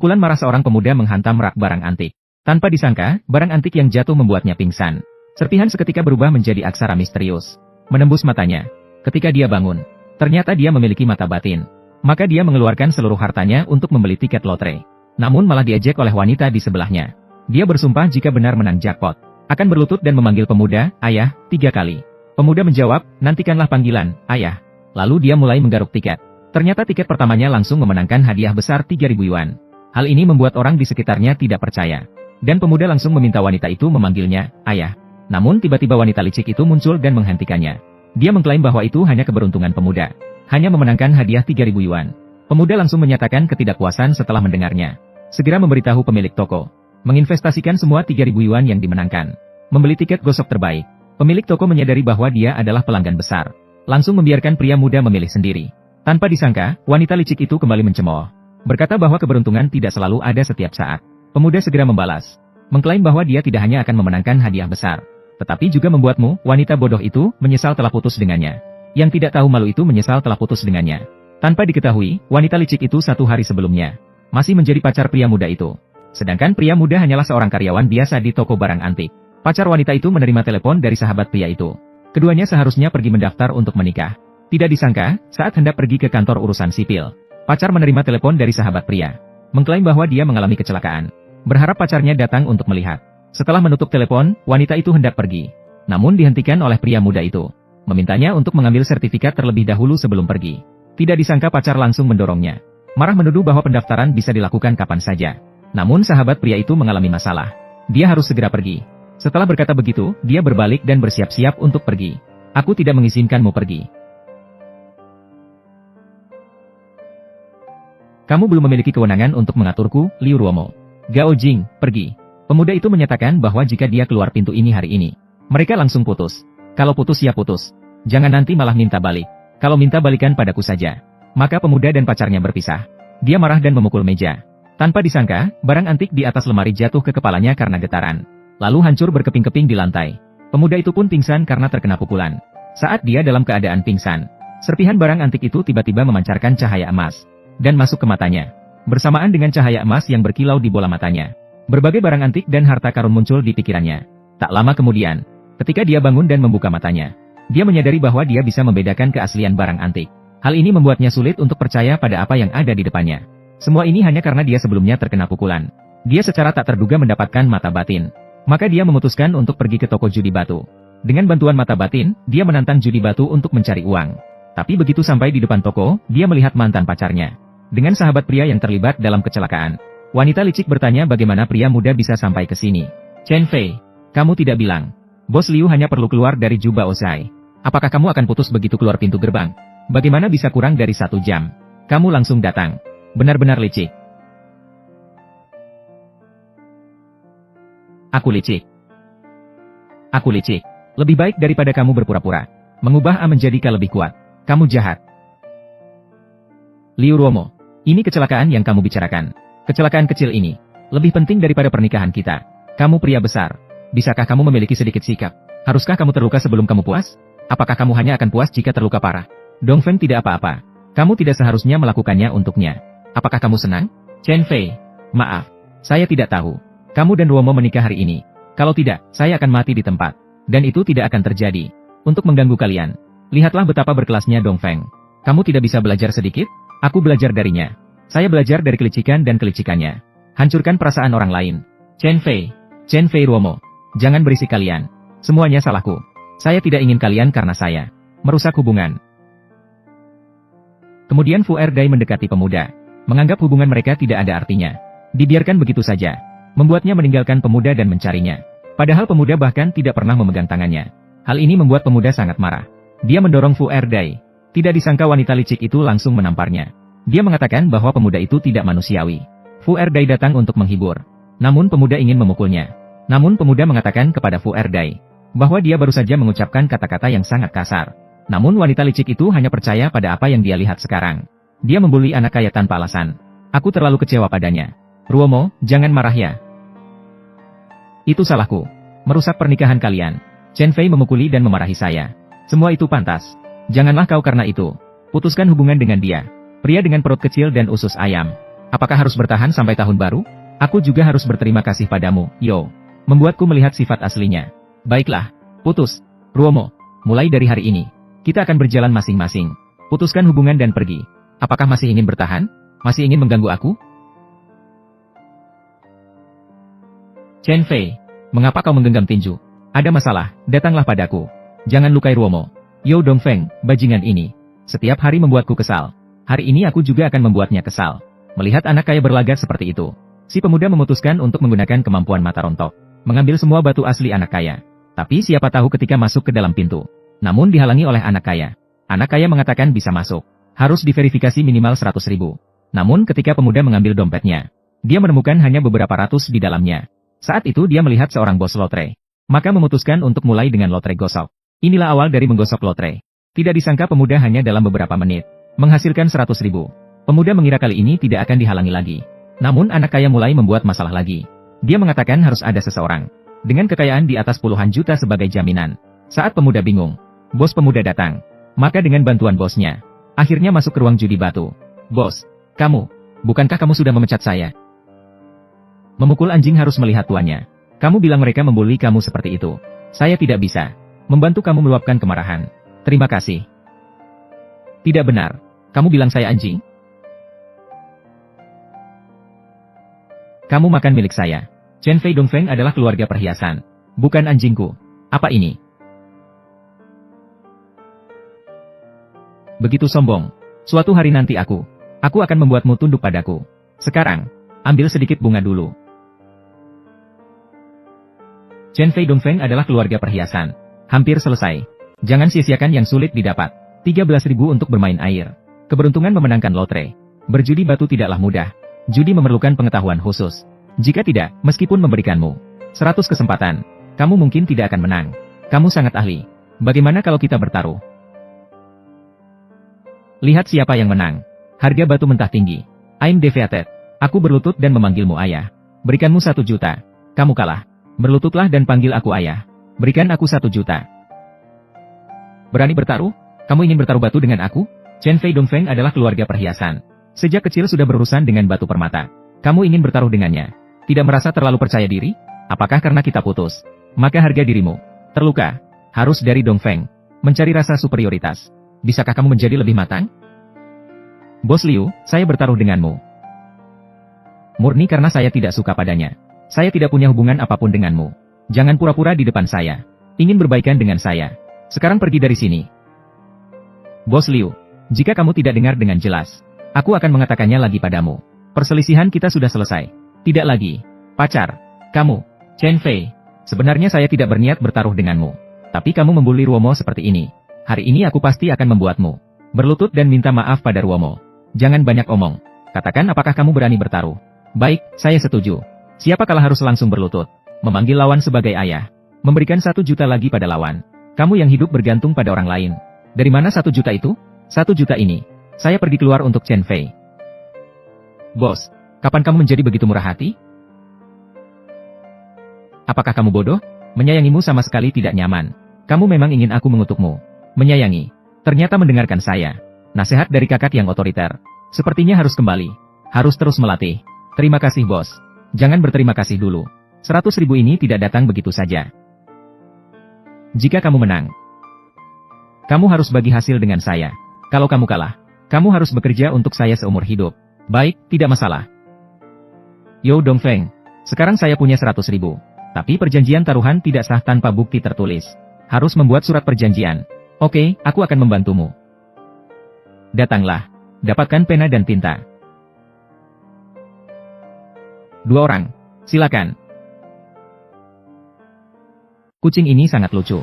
Pukulan marah seorang pemuda menghantam rak barang antik. Tanpa disangka, barang antik yang jatuh membuatnya pingsan. Serpihan seketika berubah menjadi aksara misterius. Menembus matanya. Ketika dia bangun, ternyata dia memiliki mata batin. Maka dia mengeluarkan seluruh hartanya untuk membeli tiket lotre. Namun malah diejek oleh wanita di sebelahnya. Dia bersumpah jika benar menang jackpot, akan berlutut dan memanggil pemuda, "Ayah," 3 kali. Pemuda menjawab, "Nantikanlah panggilan, Ayah." Lalu dia mulai menggaruk tiket. Ternyata tiket pertamanya langsung memenangkan hadiah besar 3.000 yuan. Hal ini membuat orang di sekitarnya tidak percaya. Dan pemuda langsung meminta wanita itu memanggilnya, "Ayah." Namun tiba-tiba wanita licik itu muncul dan menghentikannya. Dia mengklaim bahwa itu hanya keberuntungan pemuda. Hanya memenangkan hadiah 3.000 yuan. Pemuda langsung menyatakan ketidakpuasan setelah mendengarnya. Segera memberitahu pemilik toko. Menginvestasikan semua 3.000 yuan yang dimenangkan. Membeli tiket gosok terbaik. Pemilik toko menyadari bahwa dia adalah pelanggan besar. Langsung membiarkan pria muda memilih sendiri. Tanpa disangka, wanita licik itu kembali mencemooh. Berkata bahwa keberuntungan tidak selalu ada setiap saat. Pemuda segera membalas. Mengklaim bahwa dia tidak hanya akan memenangkan hadiah besar, tetapi juga membuatmu, wanita bodoh itu, menyesal telah putus dengannya. Yang tidak tahu malu itu menyesal telah putus dengannya. Tanpa diketahui, wanita licik itu 1 hari sebelumnya masih menjadi pacar pria muda itu. Sedangkan pria muda hanyalah seorang karyawan biasa di toko barang antik. Pacar wanita itu menerima telepon dari sahabat pria itu. Keduanya seharusnya pergi mendaftar untuk menikah. Tidak disangka, saat hendak pergi ke kantor urusan sipil, pacar menerima telepon dari sahabat pria. Mengklaim bahwa dia mengalami kecelakaan. Berharap pacarnya datang untuk melihat. Setelah menutup telepon, wanita itu hendak pergi. Namun dihentikan oleh pria muda itu. Memintanya untuk mengambil sertifikat terlebih dahulu sebelum pergi. Tidak disangka pacar langsung mendorongnya. Marah menuduh bahwa pendaftaran bisa dilakukan kapan saja. Namun sahabat pria itu mengalami masalah. Dia harus segera pergi. Setelah berkata begitu, dia berbalik dan bersiap-siap untuk pergi. "Aku tidak mengizinkanmu pergi. Kamu belum memiliki kewenangan untuk mengaturku, Liu Ruomo. Gao Jing, pergi." Pemuda itu menyatakan bahwa jika dia keluar pintu ini hari ini, mereka langsung putus. Kalau putus ya putus. Jangan nanti malah minta balik. Kalau minta balikan padaku saja. Maka pemuda dan pacarnya berpisah. Dia marah dan memukul meja. Tanpa disangka, barang antik di atas lemari jatuh ke kepalanya karena getaran. Lalu hancur berkeping-keping di lantai. Pemuda itu pun pingsan karena terkena pukulan. Saat dia dalam keadaan pingsan, serpihan barang antik itu tiba-tiba memancarkan cahaya emas dan masuk ke matanya. Bersamaan dengan cahaya emas yang berkilau di bola matanya, berbagai barang antik dan harta karun muncul di pikirannya. Tak lama kemudian, ketika dia bangun dan membuka matanya, dia menyadari bahwa dia bisa membedakan keaslian barang antik. Hal ini membuatnya sulit untuk percaya pada apa yang ada di depannya. Semua ini hanya karena dia sebelumnya terkena pukulan. Dia secara tak terduga mendapatkan mata batin. Maka dia memutuskan untuk pergi ke toko judi batu. Dengan bantuan mata batin, dia menantang judi batu untuk mencari uang. Tapi begitu sampai di depan toko, dia melihat mantan pacarnya dengan sahabat pria yang terlibat dalam kecelakaan. Wanita licik bertanya bagaimana pria muda bisa sampai ke sini. "Chen Fei, kamu tidak bilang Bos Liu hanya perlu keluar dari jubah Ozai. Apakah kamu akan putus begitu keluar pintu gerbang? Bagaimana bisa kurang dari 1 jam? Kamu langsung datang. Benar-benar licik." "Aku licik. Aku licik. Lebih baik daripada kamu berpura-pura. Mengubah A menjadi K lebih kuat. Kamu jahat." "Liu Ruomo, ini kecelakaan yang kamu bicarakan. Kecelakaan kecil ini lebih penting daripada pernikahan kita. Kamu pria besar. Bisakah kamu memiliki sedikit sikap? Haruskah kamu terluka sebelum kamu puas? Apakah kamu hanya akan puas jika terluka parah? Dongfeng tidak apa-apa. Kamu tidak seharusnya melakukannya untuknya. Apakah kamu senang?" "Chen Fei, maaf. Saya tidak tahu. Kamu dan Ruomo menikah hari ini. Kalau tidak, saya akan mati di tempat. Dan itu tidak akan terjadi. Untuk mengganggu kalian. Lihatlah betapa berkelasnya Dongfeng. Kamu tidak bisa belajar sedikit? Aku belajar darinya. Saya belajar dari kelicikan dan kelicikannya. Hancurkan perasaan orang lain. Chen Fei Ruomo. Jangan berisik kalian. Semuanya salahku. Saya tidak ingin kalian karena saya merusak hubungan." Kemudian Fu Erdai mendekati pemuda. Menganggap hubungan mereka tidak ada artinya. Dibiarkan begitu saja. Membuatnya meninggalkan pemuda dan mencarinya. Padahal pemuda bahkan tidak pernah memegang tangannya. Hal ini membuat pemuda sangat marah. Dia mendorong Fu Erdai. Tidak disangka wanita licik itu langsung menamparnya. Dia mengatakan bahwa pemuda itu tidak manusiawi. Fu Erdai datang untuk menghibur. Namun pemuda ingin memukulnya. Namun pemuda mengatakan kepada Fu Erdai bahwa dia baru saja mengucapkan kata-kata yang sangat kasar. Namun wanita licik itu hanya percaya pada apa yang dia lihat sekarang. Dia membuli anak kaya tanpa alasan. "Aku terlalu kecewa padanya. Ruomo, jangan marah ya. Itu salahku. Merusak pernikahan kalian. Chen Fei memukuli dan memarahi saya. Semua itu pantas. Janganlah kau karena itu putuskan hubungan dengan dia. Pria dengan perut kecil dan usus ayam. Apakah harus bertahan sampai tahun baru? Aku juga harus berterima kasih padamu, Yo. Membuatku melihat sifat aslinya. Baiklah, putus. Ruomo, mulai dari hari ini, kita akan berjalan masing-masing. Putuskan hubungan dan pergi. Apakah masih ingin bertahan? Masih ingin mengganggu aku? Chen Fei, mengapa kau menggenggam tinju? Ada masalah, datanglah padaku. Jangan lukai Ruomo. Yo Dongfeng, bajingan ini. Setiap hari membuatku kesal. Hari ini aku juga akan membuatnya kesal. Melihat anak kaya berlagak seperti itu, si pemuda memutuskan untuk menggunakan kemampuan mata rontok, mengambil semua batu asli anak kaya. Tapi siapa tahu ketika masuk ke dalam pintu, namun dihalangi oleh anak kaya. Anak kaya mengatakan bisa masuk. Harus diverifikasi minimal 100.000. Namun ketika pemuda mengambil dompetnya, dia menemukan hanya beberapa ratus di dalamnya. Saat itu dia melihat seorang bos lotre. Maka memutuskan untuk mulai dengan lotre gosok. Inilah awal dari menggosok lotre. Tidak disangka pemuda hanya dalam beberapa menit menghasilkan 100.000. Pemuda mengira kali ini tidak akan dihalangi lagi. Namun anak kaya mulai membuat masalah lagi. Dia mengatakan harus ada seseorang dengan kekayaan di atas puluhan juta sebagai jaminan. Saat pemuda bingung, bos pemuda datang. Maka dengan bantuan bosnya, akhirnya masuk ke ruang judi batu. Bos, kamu, bukankah kamu sudah memecat saya? Memukul anjing harus melihat tuannya. Kamu bilang mereka membuli kamu seperti itu. Saya tidak bisa membantu kamu meluapkan kemarahan. Terima kasih. Tidak benar. Kamu bilang saya anjing? Kamu makan milik saya. Chen Fei Dongfeng adalah keluarga perhiasan. Bukan anjingku. Apa ini? Begitu sombong. Suatu hari nanti aku akan membuatmu tunduk padaku. Sekarang, ambil sedikit bunga dulu. Chen Fei Dongfeng adalah keluarga perhiasan. Hampir selesai. Jangan sia-siakan yang sulit didapat. 13.000 untuk bermain air. Keberuntungan memenangkan lotre. Berjudi batu tidaklah mudah. Judi memerlukan pengetahuan khusus. Jika tidak, meskipun memberikanmu 100 kesempatan, kamu mungkin tidak akan menang. Kamu sangat ahli. Bagaimana kalau kita bertaruh? Lihat siapa yang menang. Harga batu mentah tinggi. I'm defeated. Aku berlutut dan memanggilmu ayah. Berikanmu 1 juta. Kamu kalah. Berlututlah dan panggil aku ayah. Berikan aku 1 juta. Berani bertaruh? Kamu ingin bertaruh batu dengan aku? Chen Fei Dongfeng adalah keluarga perhiasan. Sejak kecil sudah berurusan dengan batu permata. Kamu ingin bertaruh dengannya? Tidak merasa terlalu percaya diri? Apakah karena kita putus, maka harga dirimu terluka? Harus dari Dongfeng. Mencari rasa superioritas. Bisakah kamu menjadi lebih matang? Bos Liu, saya bertaruh denganmu. Murni karena saya tidak suka padanya. Saya tidak punya hubungan apapun denganmu. Jangan pura-pura di depan saya. Ingin berbaikan dengan saya. Sekarang pergi dari sini. Bos Liu, jika kamu tidak dengar dengan jelas, aku akan mengatakannya lagi padamu. Perselisihan kita sudah selesai. Tidak lagi. Pacar. Kamu. Chen Fei. Sebenarnya saya tidak berniat bertaruh denganmu. Tapi kamu membuli Ruomo seperti ini. Hari ini aku pasti akan membuatmu berlutut dan minta maaf pada Ruomo. Jangan banyak omong. Katakan apakah kamu berani bertaruh. Baik, saya setuju. Siapa kalah harus langsung berlutut. Memanggil lawan sebagai ayah. Memberikan 1 juta lagi pada lawan. Kamu yang hidup bergantung pada orang lain. Dari mana 1 juta itu? 1 juta ini. Saya pergi keluar untuk Chen Fei. Bos, kapan kamu menjadi begitu murah hati? Apakah kamu bodoh? Menyayangimu sama sekali tidak nyaman. Kamu memang ingin aku mengutukmu. Menyayangi. Ternyata mendengarkan saya. Nasihat dari kakak yang otoriter. Sepertinya harus kembali. Harus terus melatih. Terima kasih bos. Jangan berterima kasih dulu. 100.000 ini tidak datang begitu saja. Jika kamu menang, kamu harus bagi hasil dengan saya. Kalau kamu kalah, kamu harus bekerja untuk saya seumur hidup. Baik, tidak masalah. Yo Dongfeng, sekarang saya punya 100.000. Tapi perjanjian taruhan tidak sah tanpa bukti tertulis. Harus membuat surat perjanjian. Oke, aku akan membantumu. Datanglah. Dapatkan pena dan tinta. 2 orang. Silakan. Kucing ini sangat lucu.